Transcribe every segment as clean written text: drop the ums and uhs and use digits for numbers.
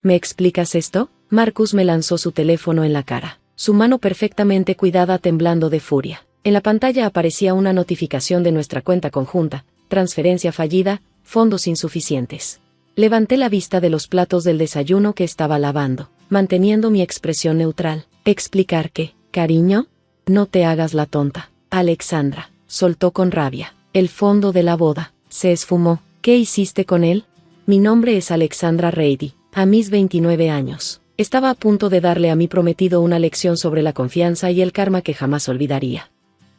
¿Me explicas esto? Marcus me lanzó su teléfono en la cara, su mano perfectamente cuidada temblando de furia. En la pantalla aparecía una notificación de nuestra cuenta conjunta, transferencia fallida, fondos insuficientes. Levanté la vista de los platos del desayuno que estaba lavando, manteniendo mi expresión neutral. ¿Explicar qué, cariño? No te hagas la tonta. Alexandra, soltó con rabia. El fondo de la boda, se esfumó. ¿Qué hiciste con él? Mi nombre es Alexandra Reidy, a mis 29 años. Estaba a punto de darle a mi prometido una lección sobre la confianza y el karma que jamás olvidaría.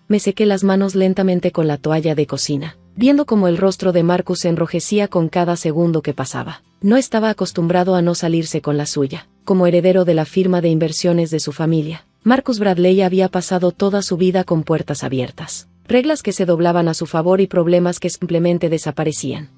Me sequé las manos lentamente con la toalla de cocina, viendo cómo el rostro de Marcus se enrojecía con cada segundo que pasaba. No estaba acostumbrado a no salirse con la suya. Como heredero de la firma de inversiones de su familia, Marcus Bradley había pasado toda su vida con puertas abiertas, reglas que se doblaban a su favor y problemas que simplemente desaparecían.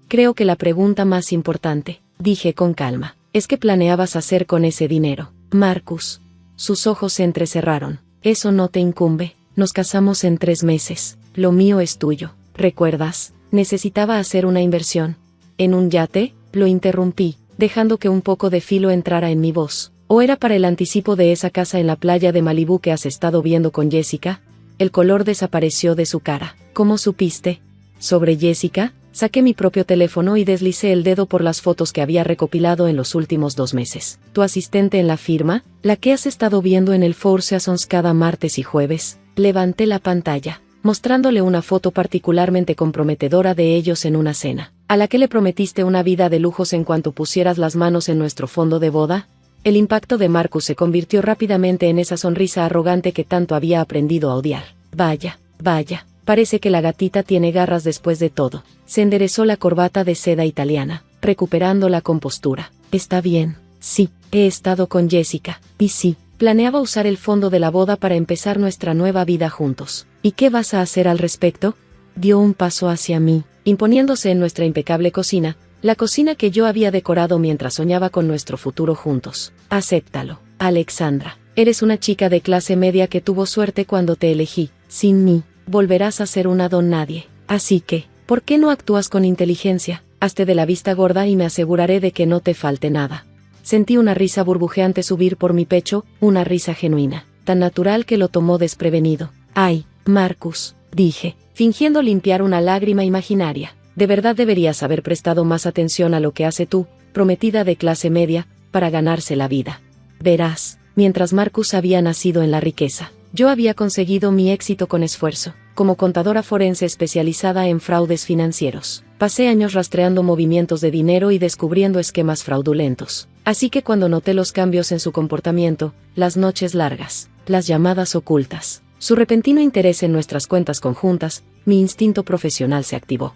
Creo que la pregunta más importante, dije con calma, es qué planeabas hacer con ese dinero, Marcus. Sus ojos se entrecerraron. Eso no te incumbe. Nos casamos en 3 meses. Lo mío es tuyo. ¿Recuerdas? Necesitaba hacer una inversión. ¿En un yate? Lo interrumpí, dejando que un poco de filo entrara en mi voz. ¿O era para el anticipo de esa casa en la playa de Malibú que has estado viendo con Jessica? El color desapareció de su cara. ¿Cómo supiste? ¿Sobre Jessica? Saqué mi propio teléfono y deslicé el dedo por las fotos que había recopilado en los últimos 2 meses. ¿Tu asistente en la firma? ¿La que has estado viendo en el Four Seasons cada martes y jueves? Levanté la pantalla, mostrándole una foto particularmente comprometedora de ellos en una cena, a la que le prometiste una vida de lujos en cuanto pusieras las manos en nuestro fondo de boda. El impacto de Marcus se convirtió rápidamente en esa sonrisa arrogante que tanto había aprendido a odiar. Vaya, vaya, parece que la gatita tiene garras después de todo. Se enderezó la corbata de seda italiana, recuperando la compostura. Está bien, sí, he estado con Jessica, y sí, planeaba usar el fondo de la boda para empezar nuestra nueva vida juntos. ¿Y qué vas a hacer al respecto? Dio un paso hacia mí, imponiéndose en nuestra impecable cocina, la cocina que yo había decorado mientras soñaba con nuestro futuro juntos. Acéptalo, Alexandra. Eres una chica de clase media que tuvo suerte cuando te elegí. Sin mí, volverás a ser una don nadie. Así que, ¿por qué no actúas con inteligencia? Hazte de la vista gorda y me aseguraré de que no te falte nada. Sentí una risa burbujeante subir por mi pecho, una risa genuina, tan natural que lo tomó desprevenido. «Ay, Marcus», dije, fingiendo limpiar una lágrima imaginaria. De verdad deberías haber prestado más atención a lo que hace tú, prometida de clase media, para ganarse la vida. Verás, mientras Marcus había nacido en la riqueza, yo había conseguido mi éxito con esfuerzo. Como contadora forense especializada en fraudes financieros, pasé años rastreando movimientos de dinero y descubriendo esquemas fraudulentos. Así que cuando noté los cambios en su comportamiento, las noches largas, las llamadas ocultas, su repentino interés en nuestras cuentas conjuntas, mi instinto profesional se activó.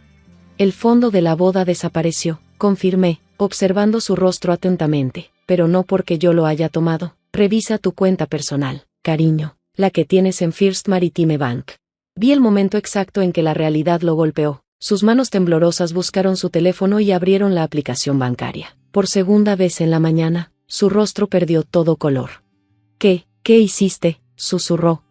El fondo de la boda desapareció, confirmé, observando su rostro atentamente, pero no porque yo lo haya tomado. Revisa tu cuenta personal, cariño, la que tienes en First Maritime Bank. Vi el momento exacto en que la realidad lo golpeó. Sus manos temblorosas buscaron su teléfono y abrieron la aplicación bancaria. Por segunda vez en la mañana, su rostro perdió todo color. ¿Qué hiciste?, susurró.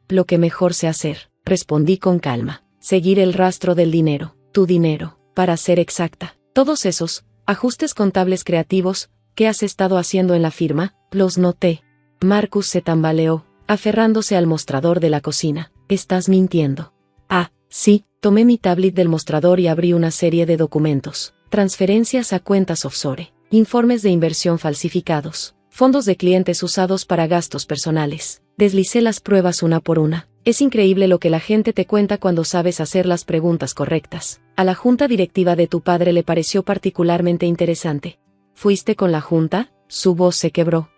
Lo que mejor sé hacer, respondí con calma. Seguir el rastro del dinero, tu dinero, para ser exacta. Todos esos ajustes contables creativos que has estado haciendo en la firma, los noté. Marcus se tambaleó, aferrándose al mostrador de la cocina. Estás mintiendo. Ah, sí, tomé mi tablet del mostrador y abrí una serie de documentos. Transferencias a cuentas offshore, informes de inversión falsificados, fondos de clientes usados para gastos personales. Deslicé las pruebas una por una. Es increíble lo que la gente te cuenta cuando sabes hacer las preguntas correctas. A la junta directiva de tu padre le pareció particularmente interesante. ¿Fuiste con la junta? Su voz se quebró.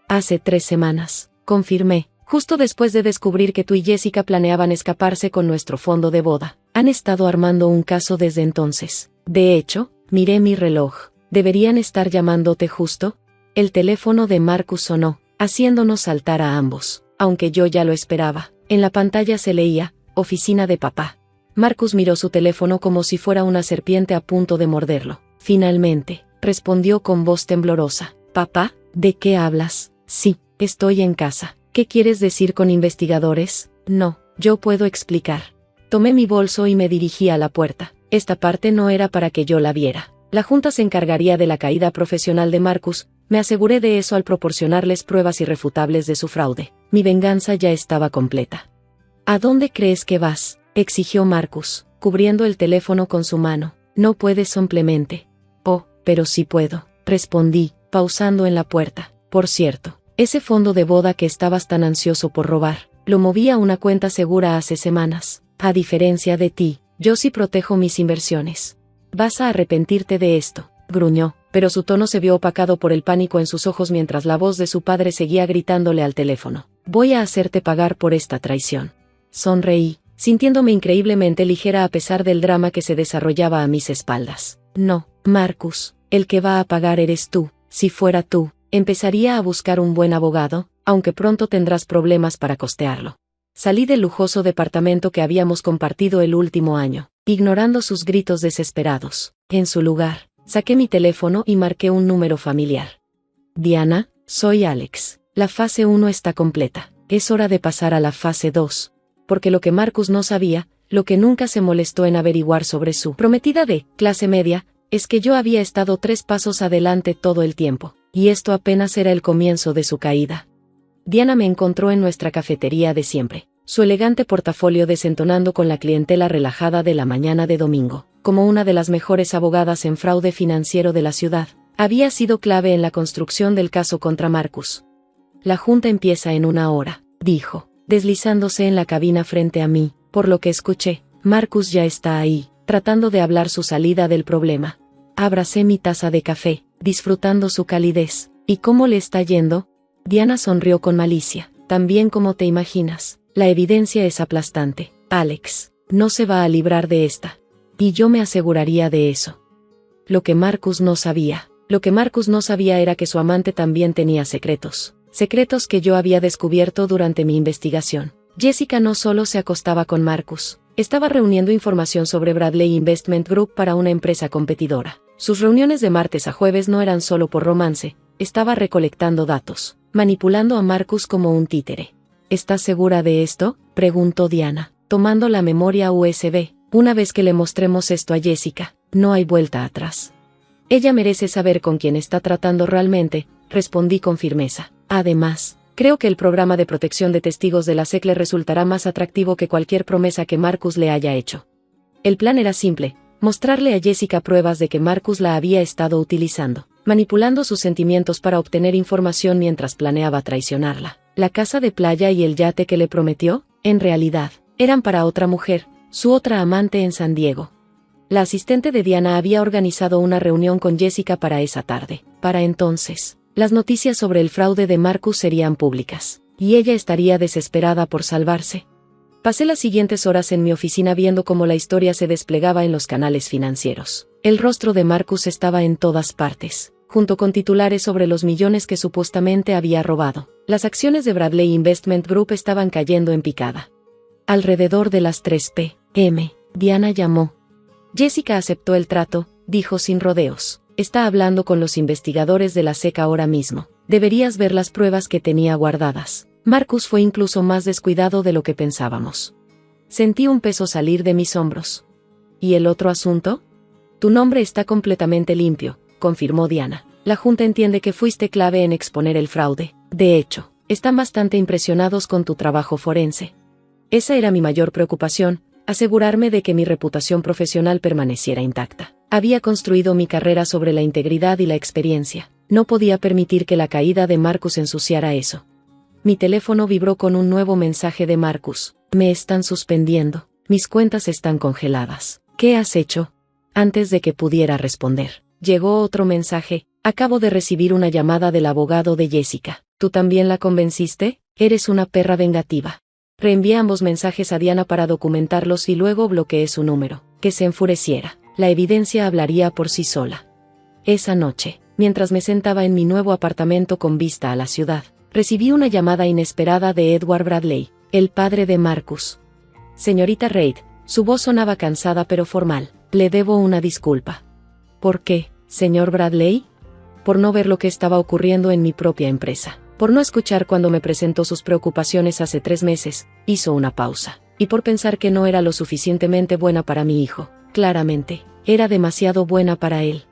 Hace 3 semanas, confirmé. Justo después de descubrir que tú y Jessica planeaban escaparse con nuestro fondo de boda. Han estado armando un caso desde entonces. De hecho, miré mi reloj. ¿Deberían estar llamándote justo? El teléfono de Marcus sonó, haciéndonos saltar a ambos, aunque yo ya lo esperaba. En la pantalla se leía, oficina de papá. Marcus miró su teléfono como si fuera una serpiente a punto de morderlo. Finalmente, respondió con voz temblorosa. ¿Papá? ¿De qué hablas? Sí, estoy en casa. ¿Qué quieres decir con investigadores? No, yo puedo explicar. Tomé mi bolso y me dirigí a la puerta. Esta parte no era para que yo la viera. La junta se encargaría de la caída profesional de Marcus, me aseguré de eso al proporcionarles pruebas irrefutables de su fraude. Mi venganza ya estaba completa. ¿A dónde crees que vas?, exigió Marcus, cubriendo el teléfono con su mano. No puedes simplemente. Oh, pero sí puedo, respondí, pausando en la puerta. Por cierto, ese fondo de boda que estabas tan ansioso por robar, lo moví a una cuenta segura hace semanas. A diferencia de ti, yo sí protejo mis inversiones. Vas a arrepentirte de esto, gruñó, pero su tono se vio opacado por el pánico en sus ojos mientras la voz de su padre seguía gritándole al teléfono. Voy a hacerte pagar por esta traición. Sonreí, sintiéndome increíblemente ligera a pesar del drama que se desarrollaba a mis espaldas. No, Marcus, el que va a pagar eres tú. Si fuera tú, empezaría a buscar un buen abogado, aunque pronto tendrás problemas para costearlo. Salí del lujoso departamento que habíamos compartido el último año, ignorando sus gritos desesperados. En su lugar, saqué mi teléfono y marqué un número familiar. Diana, soy Alex. La fase 1 está completa. Es hora de pasar a la fase 2. Porque lo que Marcus no sabía, lo que nunca se molestó en averiguar sobre su prometida de clase media, es que yo había estado 3 pasos adelante todo el tiempo, y esto apenas era el comienzo de su caída. Diana me encontró en nuestra cafetería de siempre, su elegante portafolio desentonando con la clientela relajada de la mañana de domingo. Como una de las mejores abogadas en fraude financiero de la ciudad, había sido clave en la construcción del caso contra Marcus. La junta empieza en 1 hora, dijo, deslizándose en la cabina frente a mí. Por lo que escuché, Marcus ya está ahí, tratando de hablar su salida del problema. Abracé mi taza de café, disfrutando su calidez. ¿Y cómo le está yendo? Diana sonrió con malicia. También como te imaginas, la evidencia es aplastante. Alex, no se va a librar de esta. Y yo me aseguraría de eso. Lo que Marcus no sabía era que su amante también tenía secretos. Secretos que yo había descubierto durante mi investigación. Jessica no solo se acostaba con Marcus, estaba reuniendo información sobre Bradley Investment Group para una empresa competidora. Sus reuniones de martes a jueves no eran solo por romance, estaba recolectando datos, manipulando a Marcus como un títere. ¿Estás segura de esto?, preguntó Diana, tomando la memoria USB. Una vez que le mostremos esto a Jessica, no hay vuelta atrás. Ella merece saber con quién está tratando realmente, respondí con firmeza. Además, creo que el programa de protección de testigos de la SEC le resultará más atractivo que cualquier promesa que Marcus le haya hecho. El plan era simple, mostrarle a Jessica pruebas de que Marcus la había estado utilizando, manipulando sus sentimientos para obtener información mientras planeaba traicionarla. La casa de playa y el yate que le prometió, en realidad, eran para otra mujer, su otra amante en San Diego. La asistente de Diana había organizado una reunión con Jessica para esa tarde. Para entonces, las noticias sobre el fraude de Marcus serían públicas, y ella estaría desesperada por salvarse. Pasé las siguientes horas en mi oficina viendo cómo la historia se desplegaba en los canales financieros. El rostro de Marcus estaba en todas partes, junto con titulares sobre los millones que supuestamente había robado. Las acciones de Bradley Investment Group estaban cayendo en picada. Alrededor de las 3 p.m., Diana llamó. Jessica aceptó el trato, dijo sin rodeos. Está hablando con los investigadores de la SEC ahora mismo. Deberías ver las pruebas que tenía guardadas. Marcus fue incluso más descuidado de lo que pensábamos. Sentí un peso salir de mis hombros. ¿Y el otro asunto? Tu nombre está completamente limpio, confirmó Diana. La junta entiende que fuiste clave en exponer el fraude. De hecho, están bastante impresionados con tu trabajo forense. Esa era mi mayor preocupación, asegurarme de que mi reputación profesional permaneciera intacta. Había construido mi carrera sobre la integridad y la experiencia. No podía permitir que la caída de Marcus ensuciara eso. Mi teléfono vibró con un nuevo mensaje de Marcus. Me están suspendiendo. Mis cuentas están congeladas. ¿Qué has hecho? Antes de que pudiera responder, llegó otro mensaje. Acabo de recibir una llamada del abogado de Jessica. ¿Tú también la convenciste? Eres una perra vengativa. Reenvié ambos mensajes a Diana para documentarlos y luego bloqueé su número. Que se enfureciera. La evidencia hablaría por sí sola. Esa noche, mientras me sentaba en mi nuevo apartamento con vista a la ciudad, recibí una llamada inesperada de Edward Bradley, el padre de Marcus. Señorita Reid, su voz sonaba cansada pero formal. Le debo una disculpa. ¿Por qué, señor Bradley? Por no ver lo que estaba ocurriendo en mi propia empresa. Por no escuchar cuando me presentó sus preocupaciones hace 3 meses, hizo una pausa. Y por pensar que no era lo suficientemente buena para mi hijo. Claramente, era demasiado buena para él.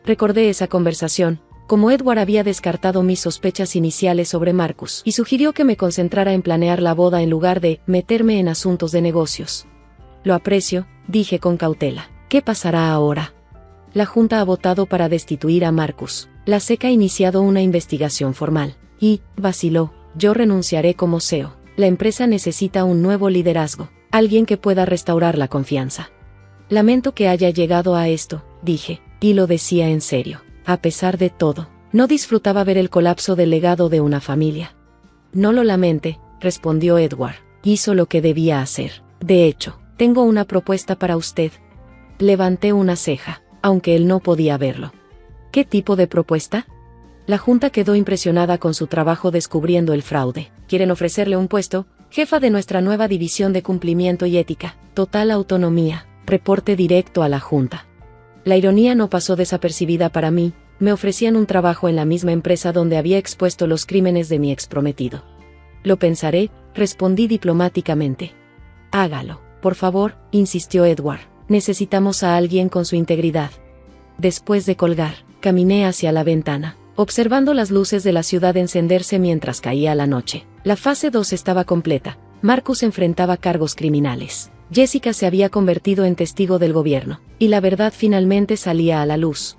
Recordé esa conversación, como Edward había descartado mis sospechas iniciales sobre Marcus y sugirió que me concentrara en planear la boda en lugar de meterme en asuntos de negocios. Lo aprecio, dije con cautela. ¿Qué pasará ahora? La Junta ha votado para destituir a Marcus. La SEC ha iniciado una investigación formal. Y, vaciló, yo renunciaré como CEO. La empresa necesita un nuevo liderazgo, alguien que pueda restaurar la confianza. Lamento que haya llegado a esto, dije, y lo decía en serio. A pesar de todo, no disfrutaba ver el colapso del legado de una familia. No lo lamente, respondió Edward. Hizo lo que debía hacer. De hecho, tengo una propuesta para usted. Levanté una ceja, aunque él no podía verlo. ¿Qué tipo de propuesta? La Junta quedó impresionada con su trabajo descubriendo el fraude. Quieren ofrecerle un puesto, jefa de nuestra nueva división de cumplimiento y ética, total autonomía, reporte directo a la Junta. La ironía no pasó desapercibida para mí, me ofrecían un trabajo en la misma empresa donde había expuesto los crímenes de mi exprometido. Lo pensaré, respondí diplomáticamente. Hágalo, por favor, insistió Edward. Necesitamos a alguien con su integridad. Después de colgar, caminé hacia la ventana, observando las luces de la ciudad encenderse mientras caía la noche. La fase 2 estaba completa. Marcus enfrentaba cargos criminales. Jessica se había convertido en testigo del gobierno, y la verdad finalmente salía a la luz.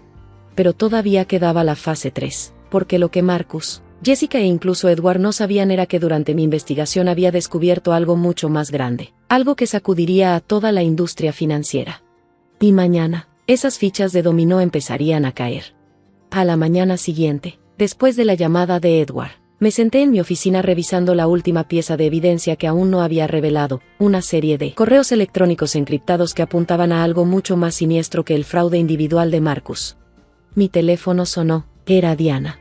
Pero todavía quedaba la fase 3, porque lo que Marcus, Jessica e incluso Edward no sabían era que durante mi investigación había descubierto algo mucho más grande, algo que sacudiría a toda la industria financiera. Y mañana, esas fichas de dominó empezarían a caer. A la mañana siguiente, después de la llamada de Edward, me senté en mi oficina revisando la última pieza de evidencia que aún no había revelado, una serie de correos electrónicos encriptados que apuntaban a algo mucho más siniestro que el fraude individual de Marcus. Mi teléfono sonó, era Diana.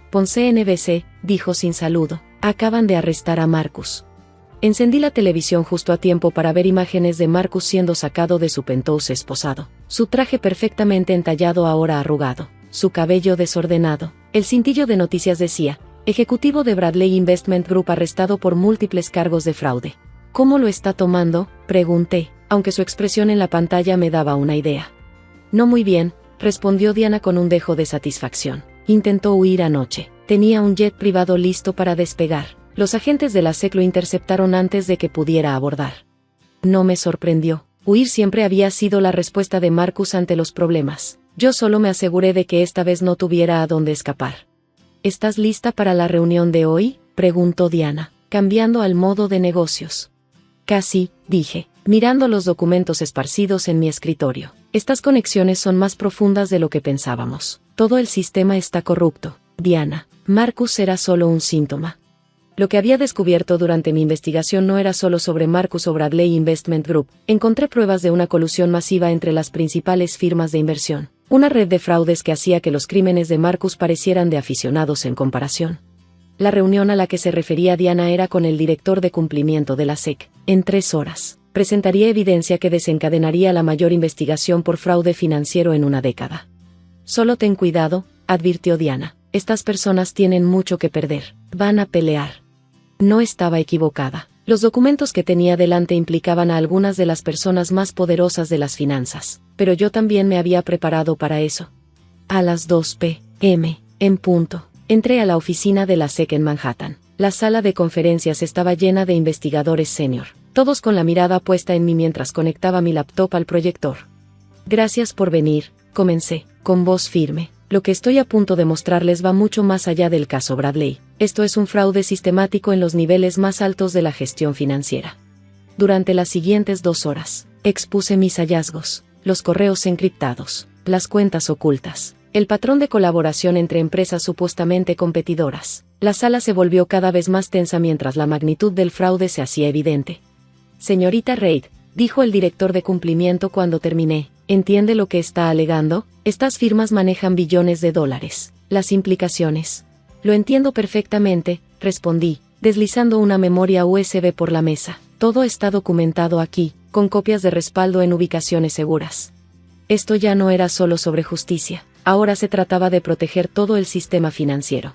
Ponce NBC, dijo sin saludo, acaban de arrestar a Marcus. Encendí la televisión justo a tiempo para ver imágenes de Marcus siendo sacado de su penthouse esposado, su traje perfectamente entallado ahora arrugado, su cabello desordenado. El cintillo de noticias decía, ejecutivo de Bradley Investment Group arrestado por múltiples cargos de fraude. ¿Cómo lo está tomando?, pregunté, aunque su expresión en la pantalla me daba una idea. No muy bien, respondió Diana con un dejo de satisfacción. Intentó huir anoche. Tenía un jet privado listo para despegar. Los agentes de la SEC lo interceptaron antes de que pudiera abordar. No me sorprendió. Huir siempre había sido la respuesta de Marcus ante los problemas. Yo solo me aseguré de que esta vez no tuviera a dónde escapar. ¿Estás lista para la reunión de hoy?, preguntó Diana, cambiando al modo de negocios. Casi, dije, mirando los documentos esparcidos en mi escritorio. Estas conexiones son más profundas de lo que pensábamos. Todo el sistema está corrupto. Diana, Marcus era solo un síntoma. Lo que había descubierto durante mi investigación no era solo sobre Marcus o Bradley Investment Group. Encontré pruebas de una colusión masiva entre las principales firmas de inversión. Una red de fraudes que hacía que los crímenes de Marcus parecieran de aficionados en comparación. La reunión a la que se refería Diana era con el director de cumplimiento de la SEC. En 3 horas, presentaría evidencia que desencadenaría la mayor investigación por fraude financiero en una década. Solo ten cuidado, advirtió Diana. Estas personas tienen mucho que perder. Van a pelear. No estaba equivocada. Los documentos que tenía delante implicaban a algunas de las personas más poderosas de las finanzas, pero yo también me había preparado para eso. A las 2 p.m., en punto, entré a la oficina de la SEC en Manhattan. La sala de conferencias estaba llena de investigadores senior, todos con la mirada puesta en mí mientras conectaba mi laptop al proyector. Gracias por venir, comencé, con voz firme. Lo que estoy a punto de mostrarles va mucho más allá del caso Bradley. Esto es un fraude sistemático en los niveles más altos de la gestión financiera. Durante las siguientes 2 horas, expuse mis hallazgos, los correos encriptados, las cuentas ocultas, el patrón de colaboración entre empresas supuestamente competidoras. La sala se volvió cada vez más tensa mientras la magnitud del fraude se hacía evidente. Señorita Reid, dijo el director de cumplimiento cuando terminé, ¿entiende lo que está alegando? Estas firmas manejan billones de dólares. Las implicaciones. Lo entiendo perfectamente, respondí, deslizando una memoria USB por la mesa. Todo está documentado aquí, con copias de respaldo en ubicaciones seguras. Esto ya no era solo sobre justicia, ahora se trataba de proteger todo el sistema financiero.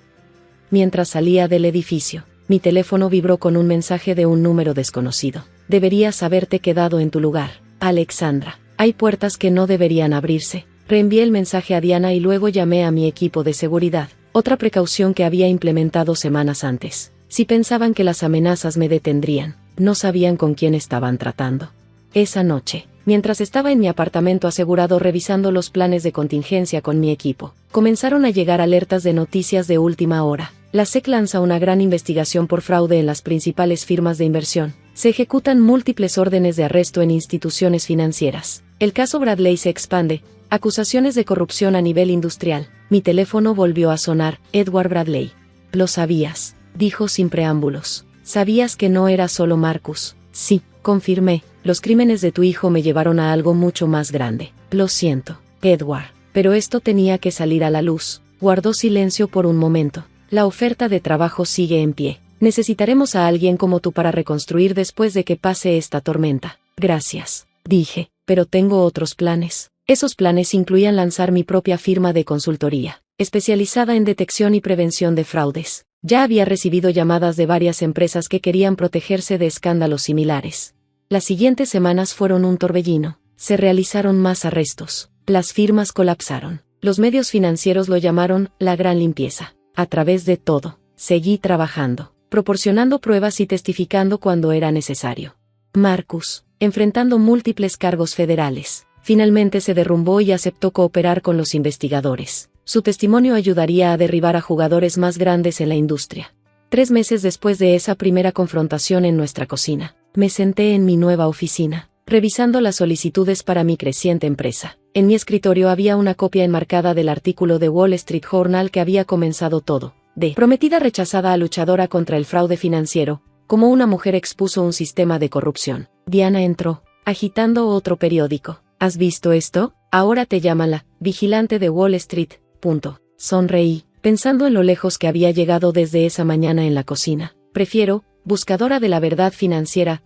Mientras salía del edificio, mi teléfono vibró con un mensaje de un número desconocido. Deberías haberte quedado en tu lugar, Alexandra. Hay puertas que no deberían abrirse. Reenvié el mensaje a Diana y luego llamé a mi equipo de seguridad, otra precaución que había implementado semanas antes. Si pensaban que las amenazas me detendrían, no sabían con quién estaban tratando. Esa noche, mientras estaba en mi apartamento asegurado revisando los planes de contingencia con mi equipo, comenzaron a llegar alertas de noticias de última hora. La SEC lanza una gran investigación por fraude en las principales firmas de inversión. Se ejecutan múltiples órdenes de arresto en instituciones financieras. El caso Bradley se expande. Acusaciones de corrupción a nivel industrial. Mi teléfono volvió a sonar. Edward Bradley. Lo sabías, dijo sin preámbulos. Sabías que no era solo Marcus. Sí, confirmé. Los crímenes de tu hijo me llevaron a algo mucho más grande. Lo siento, Edward. Pero esto tenía que salir a la luz. Guardó silencio por un momento. La oferta de trabajo sigue en pie. Necesitaremos a alguien como tú para reconstruir después de que pase esta tormenta. Gracias, dije, pero tengo otros planes. Esos planes incluían lanzar mi propia firma de consultoría, especializada en detección y prevención de fraudes. Ya había recibido llamadas de varias empresas que querían protegerse de escándalos similares. Las siguientes semanas fueron un torbellino. Se realizaron más arrestos. Las firmas colapsaron. Los medios financieros lo llamaron la gran limpieza. A través de todo, seguí trabajando, proporcionando pruebas y testificando cuando era necesario. Marcus, enfrentando múltiples cargos federales, finalmente se derrumbó y aceptó cooperar con los investigadores. Su testimonio ayudaría a derribar a jugadores más grandes en la industria. 3 meses después de esa primera confrontación en nuestra cocina, me senté en mi nueva oficina, revisando las solicitudes para mi creciente empresa. En mi escritorio había una copia enmarcada del artículo de Wall Street Journal que había comenzado todo. De prometida rechazada a luchadora contra el fraude financiero, como una mujer expuso un sistema de corrupción. Diana entró, agitando otro periódico. ¿Has visto esto? Ahora te llama la vigilante de Wall Street. Sonreí, pensando en lo lejos que había llegado desde esa mañana en la cocina. Prefiero, buscadora de la verdad financiera.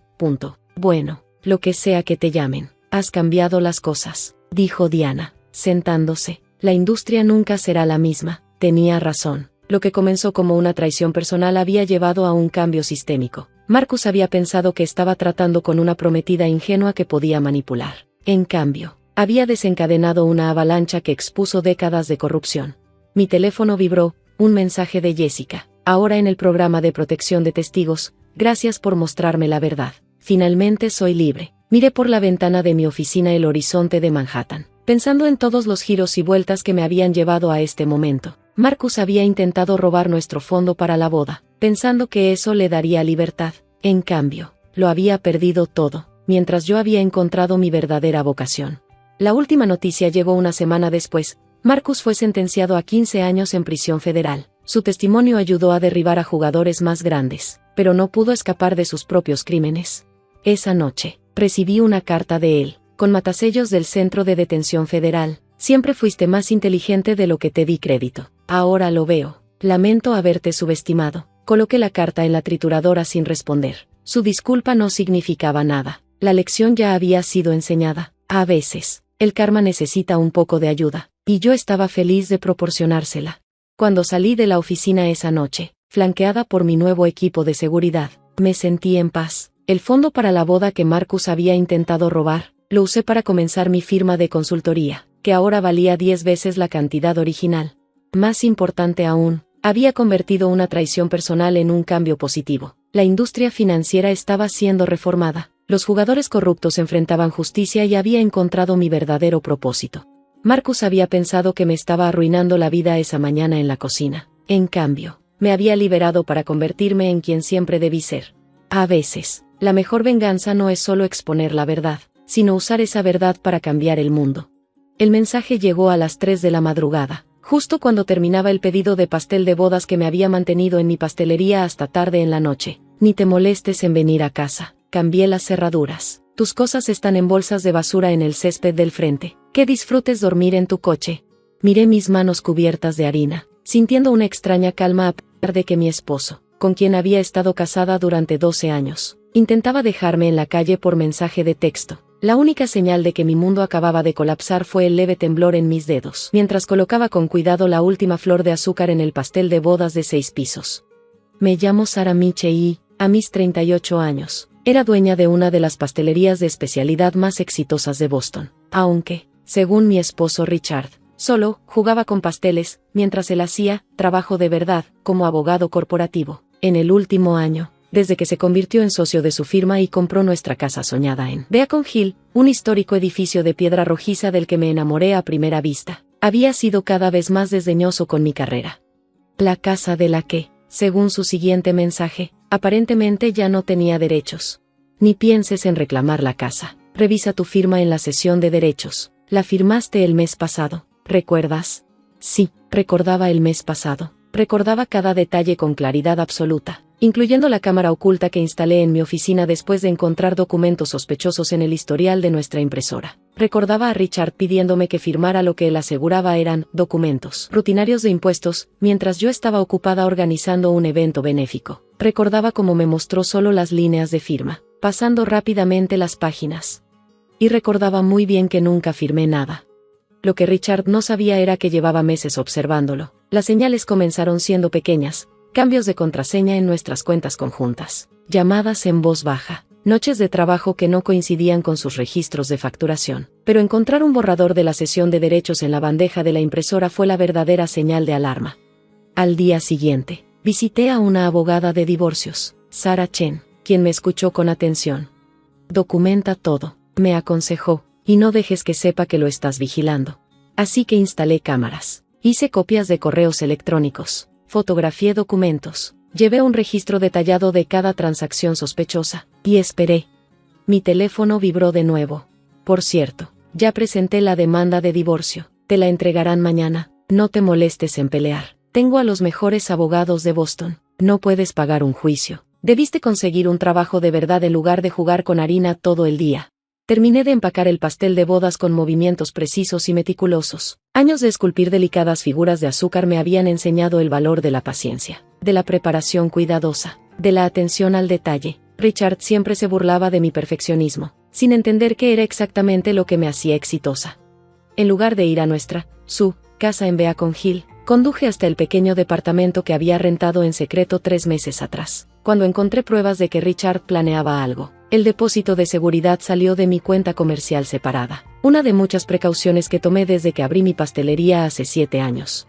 Bueno, lo que sea que te llamen. Has cambiado las cosas, dijo Diana, sentándose. La industria nunca será la misma. Tenía razón. Lo que comenzó como una traición personal había llevado a un cambio sistémico. Marcus había pensado que estaba tratando con una prometida ingenua que podía manipular. En cambio, había desencadenado una avalancha que expuso décadas de corrupción. Mi teléfono vibró, un mensaje de Jessica. Ahora en el programa de protección de testigos, gracias por mostrarme la verdad. Finalmente soy libre. Miré por la ventana de mi oficina el horizonte de Manhattan, pensando en todos los giros y vueltas que me habían llevado a este momento. Marcus había intentado robar nuestro fondo para la boda, pensando que eso le daría libertad. En cambio, lo había perdido todo, mientras yo había encontrado mi verdadera vocación. La última noticia llegó una semana después. Marcus fue sentenciado a 15 años en prisión federal. Su testimonio ayudó a derribar a jugadores más grandes, pero no pudo escapar de sus propios crímenes. Esa noche, recibí una carta de él, con matasellos del Centro de Detención Federal. Siempre fuiste más inteligente de lo que te di crédito. Ahora lo veo. Lamento haberte subestimado. Coloqué la carta en la trituradora sin responder. Su disculpa no significaba nada. La lección ya había sido enseñada. A veces, el karma necesita un poco de ayuda, y yo estaba feliz de proporcionársela. Cuando salí de la oficina esa noche, flanqueada por mi nuevo equipo de seguridad, me sentí en paz. El fondo para la boda que Marcus había intentado robar, lo usé para comenzar mi firma de consultoría, que ahora valía 10 veces la cantidad original. Más importante aún, había convertido una traición personal en un cambio positivo. La industria financiera estaba siendo reformada. Los jugadores corruptos enfrentaban justicia y había encontrado mi verdadero propósito. Marcus había pensado que me estaba arruinando la vida esa mañana en la cocina. En cambio, me había liberado para convertirme en quien siempre debí ser. A veces, la mejor venganza no es solo exponer la verdad, sino usar esa verdad para cambiar el mundo. El mensaje llegó a las 3 de la madrugada, justo cuando terminaba el pedido de pastel de bodas que me había mantenido en mi pastelería hasta tarde en la noche. Ni te molestes en venir a casa. Cambié las cerraduras. Tus cosas están en bolsas de basura en el césped del frente. Que disfrutes dormir en tu coche. Miré mis manos cubiertas de harina, sintiendo una extraña calma a pesar de que mi esposo, con quien había estado casada durante 12 años, intentaba dejarme en la calle por mensaje de texto. La única señal de que mi mundo acababa de colapsar fue el leve temblor en mis dedos, mientras colocaba con cuidado la última flor de azúcar en el pastel de bodas de 6 pisos. Me llamo Sarah Miche y, a mis 38 años, era dueña de una de las pastelerías de especialidad más exitosas de Boston. Aunque, según mi esposo Richard. Solo jugaba con pasteles, mientras él hacía trabajo de verdad, como abogado corporativo. En el último año, desde que se convirtió en socio de su firma y compró nuestra casa soñada en Beacon Hill, un histórico edificio de piedra rojiza del que me enamoré a primera vista, había sido cada vez más desdeñoso con mi carrera. La casa de la que, según su siguiente mensaje, aparentemente ya no tenía derechos. Ni pienses en reclamar la casa. Revisa tu firma en la sesión de derechos. La firmaste el mes pasado. ¿Recuerdas? Sí, recordaba el mes pasado. Recordaba cada detalle con claridad absoluta, incluyendo la cámara oculta que instalé en mi oficina después de encontrar documentos sospechosos en el historial de nuestra impresora. Recordaba a Richard pidiéndome que firmara lo que él aseguraba eran documentos rutinarios de impuestos, mientras yo estaba ocupada organizando un evento benéfico. Recordaba cómo me mostró solo las líneas de firma, pasando rápidamente las páginas. Y recordaba muy bien que nunca firmé nada. Lo que Richard no sabía era que llevaba meses observándolo. Las señales comenzaron siendo pequeñas, cambios de contraseña en nuestras cuentas conjuntas, llamadas en voz baja, noches de trabajo que no coincidían con sus registros de facturación. Pero encontrar un borrador de la sesión de derechos en la bandeja de la impresora fue la verdadera señal de alarma. Al día siguiente, visité a una abogada de divorcios, Sarah Chen, quien me escuchó con atención. Documenta todo, me aconsejó, y no dejes que sepa que lo estás vigilando. Así que instalé cámaras, hice copias de correos electrónicos, fotografié documentos, llevé un registro detallado de cada transacción sospechosa, y esperé. Mi teléfono vibró de nuevo. Por cierto, ya presenté la demanda de divorcio, te la entregarán mañana, no te molestes en pelear. Tengo a los mejores abogados de Boston, no puedes pagar un juicio. Debiste conseguir un trabajo de verdad en lugar de jugar con harina todo el día. Terminé de empacar el pastel de bodas con movimientos precisos y meticulosos. Años de esculpir delicadas figuras de azúcar me habían enseñado el valor de la paciencia, de la preparación cuidadosa, de la atención al detalle. Richard siempre se burlaba de mi perfeccionismo, sin entender qué era exactamente lo que me hacía exitosa. En lugar de ir a su casa en Beacon Hill, conduje hasta el pequeño departamento que había rentado en secreto 3 meses atrás. Cuando encontré pruebas de que Richard planeaba algo, el depósito de seguridad salió de mi cuenta comercial separada, una de muchas precauciones que tomé desde que abrí mi pastelería hace 7 años.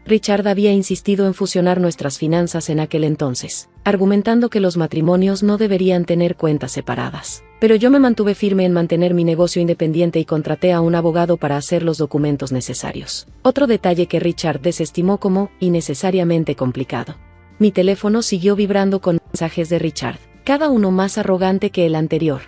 Richard había insistido en fusionar nuestras finanzas en aquel entonces, argumentando que los matrimonios no deberían tener cuentas separadas. Pero yo me mantuve firme en mantener mi negocio independiente y contraté a un abogado para hacer los documentos necesarios. Otro detalle que Richard desestimó como innecesariamente complicado. Mi teléfono siguió vibrando con mensajes de Richard, cada uno más arrogante que el anterior.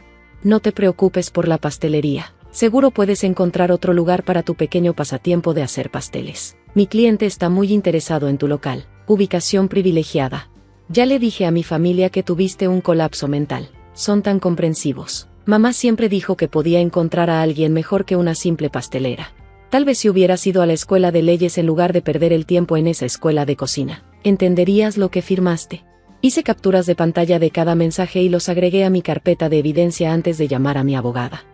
No te preocupes por la pastelería. Seguro puedes encontrar otro lugar para tu pequeño pasatiempo de hacer pasteles. Mi cliente está muy interesado en tu local. Ubicación privilegiada. Ya le dije a mi familia que tuviste un colapso mental. Son tan comprensivos. Mamá siempre dijo que podía encontrar a alguien mejor que una simple pastelera. Tal vez si hubieras ido a la escuela de leyes en lugar de perder el tiempo en esa escuela de cocina, entenderías lo que firmaste. Hice capturas de pantalla de cada mensaje y los agregué a mi carpeta de evidencia antes de llamar a mi abogada.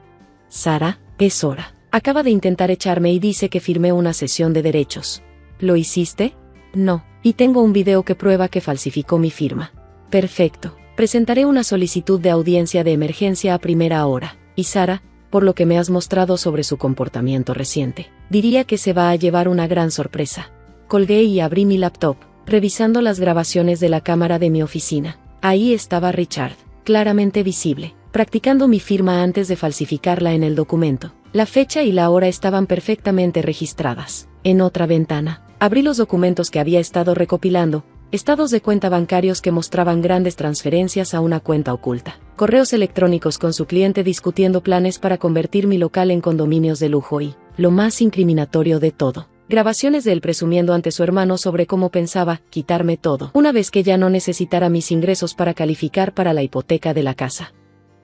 Sara, es hora. Acaba de intentar echarme y dice que firmé una sesión de derechos. ¿Lo hiciste? No, y tengo un video que prueba que falsificó mi firma. Perfecto. Presentaré una solicitud de audiencia de emergencia a primera hora. Y Sara, por lo que me has mostrado sobre su comportamiento reciente, diría que se va a llevar una gran sorpresa. Colgué y abrí mi laptop, revisando las grabaciones de la cámara de mi oficina. Ahí estaba Richard, claramente visible, practicando mi firma antes de falsificarla en el documento. La fecha y la hora estaban perfectamente registradas. En otra ventana, abrí los documentos que había estado recopilando, estados de cuenta bancarios que mostraban grandes transferencias a una cuenta oculta, correos electrónicos con su cliente discutiendo planes para convertir mi local en condominios de lujo y, lo más incriminatorio de todo, grabaciones de él presumiendo ante su hermano sobre cómo pensaba quitarme todo, una vez que ya no necesitara mis ingresos para calificar para la hipoteca de la casa.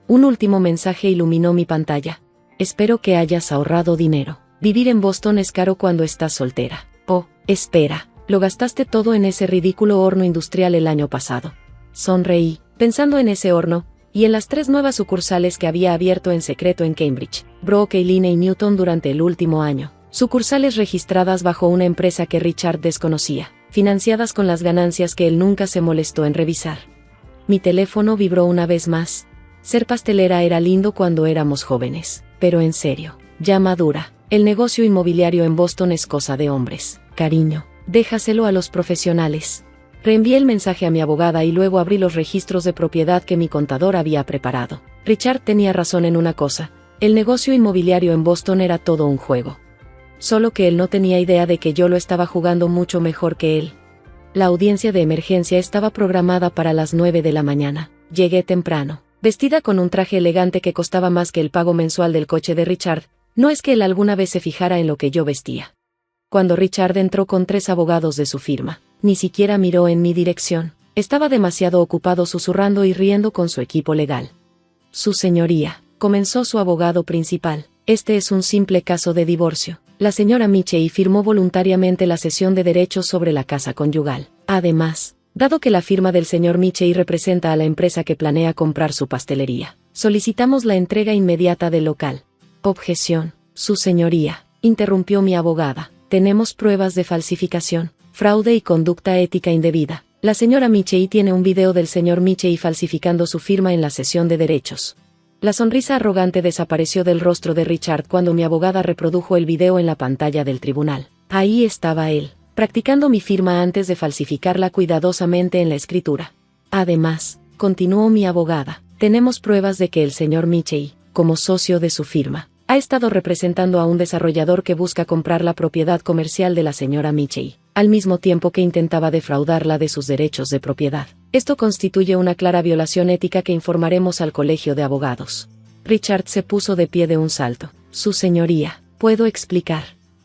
Un último mensaje iluminó mi pantalla. Espero que hayas ahorrado dinero. Vivir en Boston es caro cuando estás soltera. Oh, espera, lo gastaste todo en ese ridículo horno industrial el año pasado. Sonreí, pensando en ese horno, y en las 3 nuevas sucursales que había abierto en secreto en Cambridge, Brookline y Newton durante el último año. Sucursales registradas bajo una empresa que Richard desconocía, financiadas con las ganancias que él nunca se molestó en revisar. Mi teléfono vibró una vez más. Ser pastelera era lindo cuando éramos jóvenes, pero en serio, ya madura, El negocio inmobiliario en Boston es cosa de hombres. Cariño, déjaselo a los profesionales. Reenvié el mensaje a mi abogada y luego abrí los registros de propiedad que mi contador había preparado. Richard tenía razón en una cosa: el negocio inmobiliario en Boston era todo un juego. Solo que él no tenía idea de que yo lo estaba jugando mucho mejor que él. La audiencia de emergencia estaba programada para las 9 de la mañana. Llegué temprano, vestida con un traje elegante que costaba más que el pago mensual del coche de Richard. No es que él alguna vez se fijara en lo que yo vestía. Cuando Richard entró con 3 abogados de su firma, ni siquiera miró en mi dirección. Estaba demasiado ocupado susurrando y riendo con su equipo legal. Su señoría, comenzó su abogado principal, este es un simple caso de divorcio. La señora Michei firmó voluntariamente la cesión de derechos sobre la casa conyugal. Además, dado que la firma del señor Michei representa a la empresa que planea comprar su pastelería, solicitamos la entrega inmediata del local. Objeción, su señoría, interrumpió mi abogada. Tenemos pruebas de falsificación, fraude y conducta ética indebida. La señora Michei tiene un video del señor Michei falsificando su firma en la cesión de derechos. La sonrisa arrogante desapareció del rostro de Richard cuando mi abogada reprodujo el video en la pantalla del tribunal. Ahí estaba él, practicando mi firma antes de falsificarla cuidadosamente en la escritura. Además, continuó mi abogada, tenemos pruebas de que el señor Michei, como socio de su firma, ha estado representando a un desarrollador que busca comprar la propiedad comercial de la señora Michei, al mismo tiempo que intentaba defraudarla de sus derechos de propiedad. Esto constituye una clara violación ética que informaremos al colegio de abogados. Richard se puso de pie de un salto. Su señoría, ¿puedo explicar?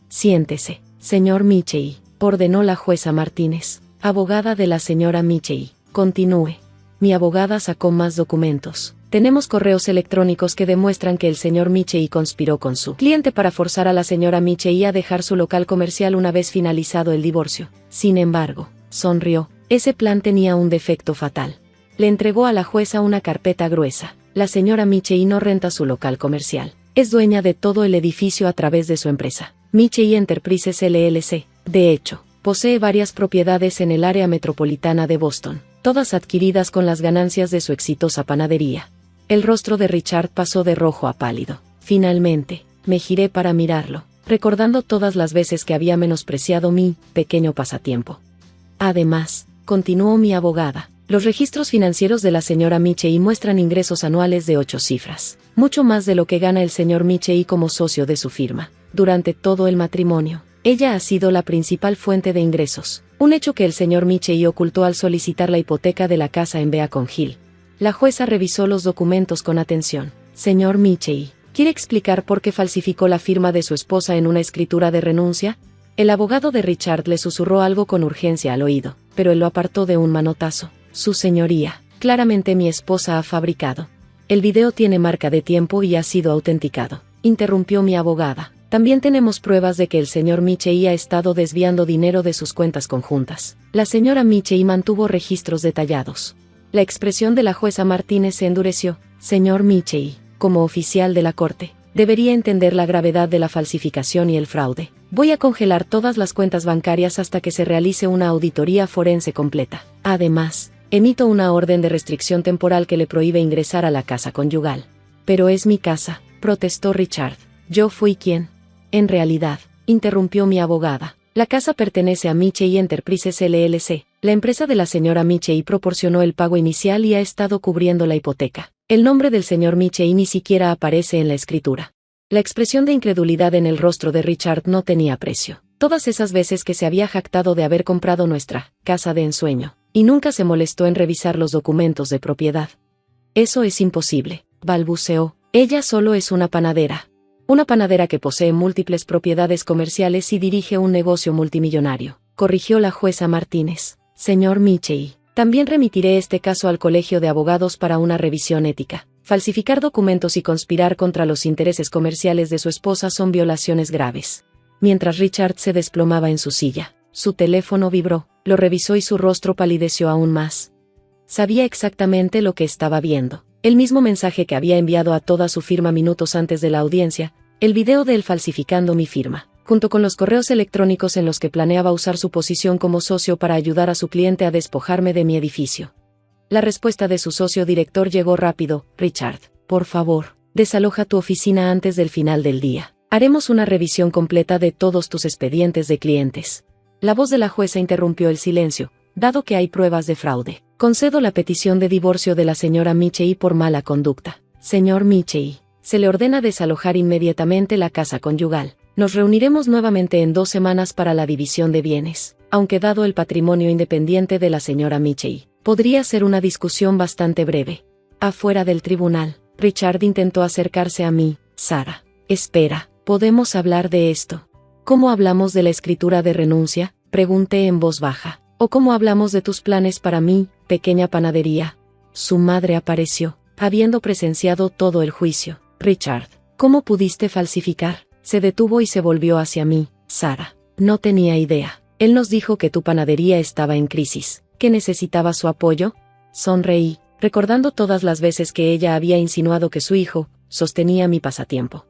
Siéntese, señor Michei, ordenó la jueza Martínez, abogada de la señora Michei. Continúe. Mi abogada sacó más documentos. Tenemos correos electrónicos que demuestran que el señor Michei conspiró con su cliente para forzar a la señora Michei a dejar su local comercial una vez finalizado el divorcio. Sin embargo, sonrió. Ese plan tenía un defecto fatal. Le entregó a la jueza una carpeta gruesa. La señora Michei no renta su local comercial. Es dueña de todo el edificio a través de su empresa, Michei Enterprises LLC. De hecho, posee varias propiedades en el área metropolitana de Boston, todas adquiridas con las ganancias de su exitosa panadería. El rostro de Richard pasó de rojo a pálido. Finalmente, me giré para mirarlo, recordando todas las veces que había menospreciado mi pequeño pasatiempo. Además, continuó mi abogada, los registros financieros de la señora Michei muestran ingresos anuales de 8 cifras, mucho más de lo que gana el señor Michei como socio de su firma. Durante todo el matrimonio, ella ha sido la principal fuente de ingresos, un hecho que el señor Michei ocultó al solicitar la hipoteca de la casa en Beacon Hill. La jueza revisó los documentos con atención. Señor Michei, ¿quiere explicar por qué falsificó la firma de su esposa en una escritura de renuncia? El abogado de Richard le susurró algo con urgencia al oído, pero él lo apartó de un manotazo. Su señoría, claramente mi esposa ha fabricado. El video tiene marca de tiempo y ha sido autenticado, interrumpió mi abogada. También tenemos pruebas de que el señor Michei ha estado desviando dinero de sus cuentas conjuntas. La señora Michei mantuvo registros detallados. La expresión de la jueza Martínez se endureció. Señor Michei, como oficial de la corte, debería entender la gravedad de la falsificación y el fraude. Voy a congelar todas las cuentas bancarias hasta que se realice una auditoría forense completa. Además, emito una orden de restricción temporal que le prohíbe ingresar a la casa conyugal. Pero es mi casa, protestó Richard. Yo fui quien. En realidad, interrumpió mi abogada. La casa pertenece a Michei Enterprises LLC. La empresa de la señora Michei proporcionó el pago inicial y ha estado cubriendo la hipoteca. El nombre del señor Michei ni siquiera aparece en la escritura. La expresión de incredulidad en el rostro de Richard no tenía precio. Todas esas veces que se había jactado de haber comprado nuestra casa de ensueño, y nunca se molestó en revisar los documentos de propiedad. Eso es imposible, balbuceó. Ella solo es una panadera. Una panadera que posee múltiples propiedades comerciales y dirige un negocio multimillonario, corrigió la jueza Martínez. Señor Michei, también remitiré este caso al colegio de abogados para una revisión ética. Falsificar documentos y conspirar contra los intereses comerciales de su esposa son violaciones graves. Mientras Richard se desplomaba en su silla, su teléfono vibró, lo revisó y su rostro palideció aún más. Sabía exactamente lo que estaba viendo. El mismo mensaje que había enviado a toda su firma minutos antes de la audiencia, el video de él falsificando mi firma, junto con los correos electrónicos en los que planeaba usar su posición como socio para ayudar a su cliente a despojarme de mi edificio. La respuesta de su socio director llegó rápido. Richard, por favor, desaloja tu oficina antes del final del día. Haremos una revisión completa de todos tus expedientes de clientes. La voz de la jueza interrumpió el silencio. Dado que hay pruebas de fraude, concedo la petición de divorcio de la señora Michei por mala conducta. Señor Michei, se le ordena desalojar inmediatamente la casa conyugal. Nos reuniremos nuevamente en 2 semanas para la división de bienes. Aunque dado el patrimonio independiente de la señora Michei, podría ser una discusión bastante breve. Afuera del tribunal, Richard intentó acercarse a mí. Sara, espera, ¿podemos hablar de esto? ¿Cómo hablamos de la escritura de renuncia?, pregunté en voz baja. ¿O cómo hablamos de tus planes para mí, pequeña panadería? Su madre apareció, habiendo presenciado todo el juicio. Richard, ¿cómo pudiste falsificar? Se detuvo y se volvió hacia mí. Sara, no tenía idea. Él nos dijo que tu panadería estaba en crisis, que necesitaba su apoyo. Sonreí, recordando todas las veces que ella había insinuado que su hijo sostenía mi pasatiempo.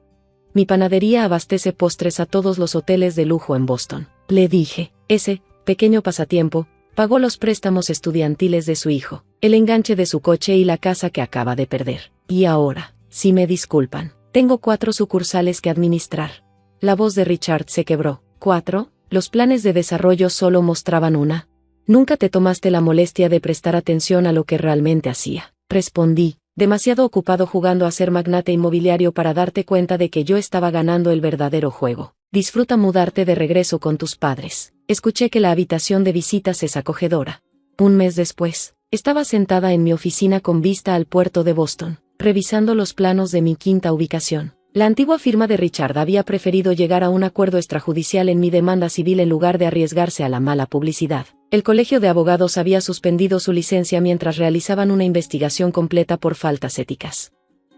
Mi panadería abastece postres a todos los hoteles de lujo en Boston. Le dije, ese pequeño pasatiempo pagó los préstamos estudiantiles de su hijo, el enganche de su coche y la casa que acaba de perder. Y ahora, si me disculpan, tengo 4 sucursales que administrar. La voz de Richard se quebró. ¿4? Los planes de desarrollo solo mostraban una. Nunca te tomaste la molestia de prestar atención a lo que realmente hacía. Respondí, demasiado ocupado jugando a ser magnate inmobiliario para darte cuenta de que yo estaba ganando el verdadero juego. Disfruta mudarte de regreso con tus padres. Escuché que la habitación de visitas es acogedora. Un mes después, estaba sentada en mi oficina con vista al puerto de Boston, revisando los planos de mi quinta ubicación. La antigua firma de Richard había preferido llegar a un acuerdo extrajudicial en mi demanda civil en lugar de arriesgarse a la mala publicidad. El colegio de abogados había suspendido su licencia mientras realizaban una investigación completa por faltas éticas.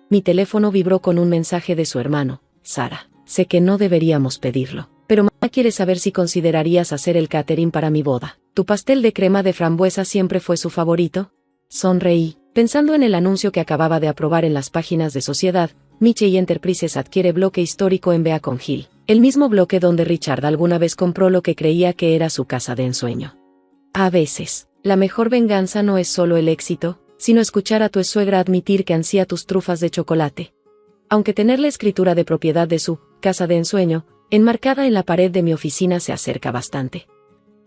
Mi teléfono vibró con un mensaje de su hermano. Sara, sé que no deberíamos pedirlo, pero mamá quiere saber si considerarías hacer el catering para mi boda. ¿Tu pastel de crema de frambuesa siempre fue su favorito? Sonreí, pensando en el anuncio que acababa de aprobar en las páginas de Sociedad. Michei Enterprises adquiere bloque histórico en Beacon Hill, el mismo bloque donde Richard alguna vez compró lo que creía que era su casa de ensueño. A veces, la mejor venganza no es solo el éxito, sino escuchar a tu suegra admitir que ansía tus trufas de chocolate. Aunque tener la escritura de propiedad de su casa de ensueño enmarcada en la pared de mi oficina se acerca bastante.